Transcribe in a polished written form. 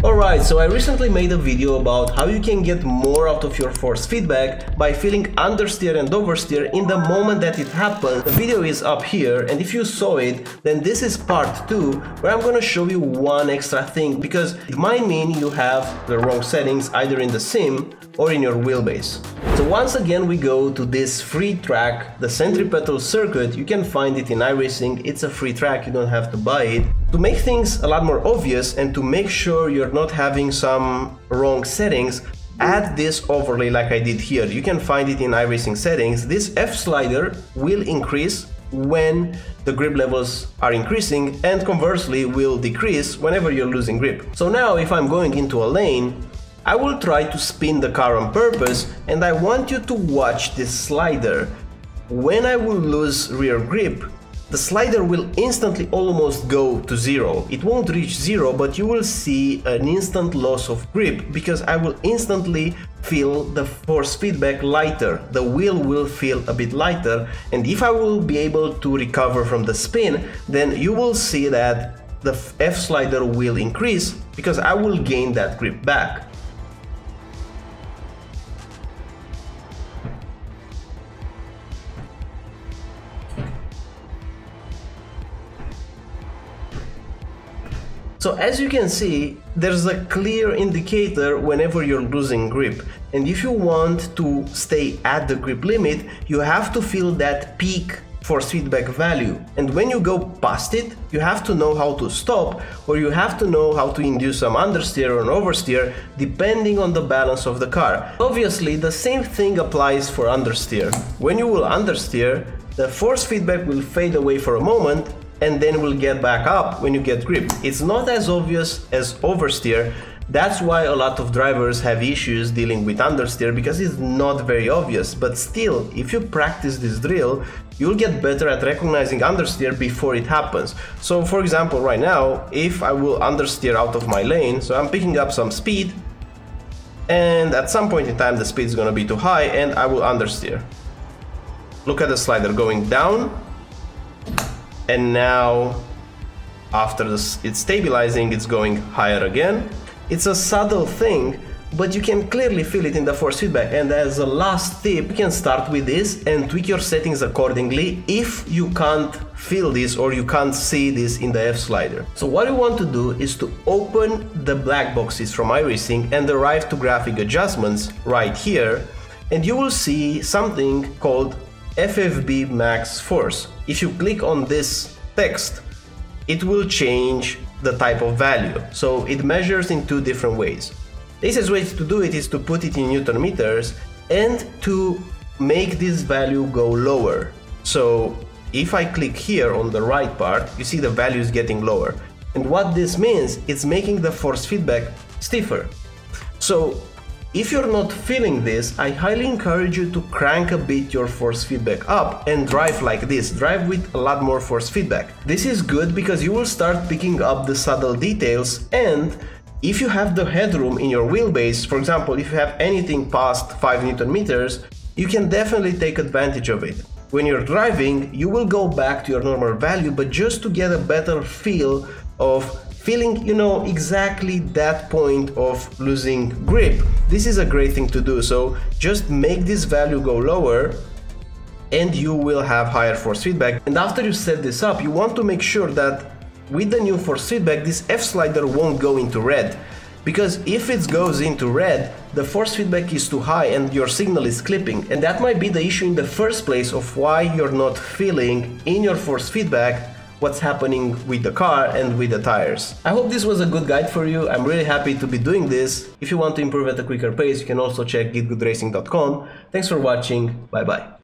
Alright, so I recently made a video about how you can get more out of your force feedback by feeling understeer and oversteer in the moment that it happens. The video is up here, and if you saw it, then this is part 2, where I'm gonna show you one extra thing, because it might mean you have the wrong settings either in the sim or in your wheelbase. So once again we go to this free track, the centripetal circuit. You can find it in iRacing. It's a free track, you don't have to buy it. To make things a lot more obvious and to make sure you're not having some wrong settings, add this overlay like I did here. You can find it in iRacing settings. This F slider will increase when the grip levels are increasing, and conversely will decrease whenever you're losing grip. So now if I'm going into a lane, I will try to spin the car on purpose, and I want you to watch this slider. When I will lose rear grip, the slider will instantly almost go to 0. It won't reach 0, but you will see an instant loss of grip because I will instantly feel the force feedback lighter. The wheel will feel a bit lighter, and if I will be able to recover from the spin, then you will see that the F slider will increase because I will gain that grip back. So as you can see, there's a clear indicator whenever you're losing grip. And if you want to stay at the grip limit, you have to feel that peak force feedback value. And when you go past it, you have to know how to stop, or you have to know how to induce some understeer or an oversteer, depending on the balance of the car. Obviously, the same thing applies for understeer. When you will understeer, the force feedback will fade away for a moment, and then will get back up when you get grip. It's not as obvious as oversteer. That's why a lot of drivers have issues dealing with understeer, because it's not very obvious. But still, if you practice this drill, you'll get better at recognizing understeer before it happens. So for example, right now, if I will understeer out of my lane, so I'm picking up some speed, and at some point in time the speed is gonna be too high and I will understeer. Look at the slider going down, and now after this, it's stabilizing, it's going higher again. It's a subtle thing, but you can clearly feel it in the force feedback. And as a last tip, you can start with this and tweak your settings accordingly if you can't feel this or you can't see this in the F slider. So what you want to do is to open the black boxes from iRacing and arrive to graphic adjustments right here, and you will see something called FFB max force. If you click on this text, it will change the type of value. So it measures in two different ways. The easiest way to do it is to put it in Newton meters and to make this value go lower. So if I click here on the right part, you see the value is getting lower. And what this means, it's making the force feedback stiffer. So if you're not feeling this, I highly encourage you to crank a bit your force feedback up and drive like this. Drive with a lot more force feedback. This is good because you will start picking up the subtle details, and if you have the headroom in your wheelbase, for example, if you have anything past 5 Newton meters, you can definitely take advantage of it. When you're driving, you will go back to your normal value, but just to get a better feel of feeling, you know, exactly that point of losing grip. This is a great thing to do. So just make this value go lower and you will have higher force feedback. And after you set this up, you want to make sure that with the new force feedback, this F slider won't go into red. Because if it goes into red, the force feedback is too high and your signal is clipping. And that might be the issue in the first place of why you're not feeling in your force feedback what's happening with the car and with the tires. I hope this was a good guide for you. I'm really happy to be doing this. If you want to improve at a quicker pace, you can also check getgoodracing.com. Thanks for watching. Bye bye.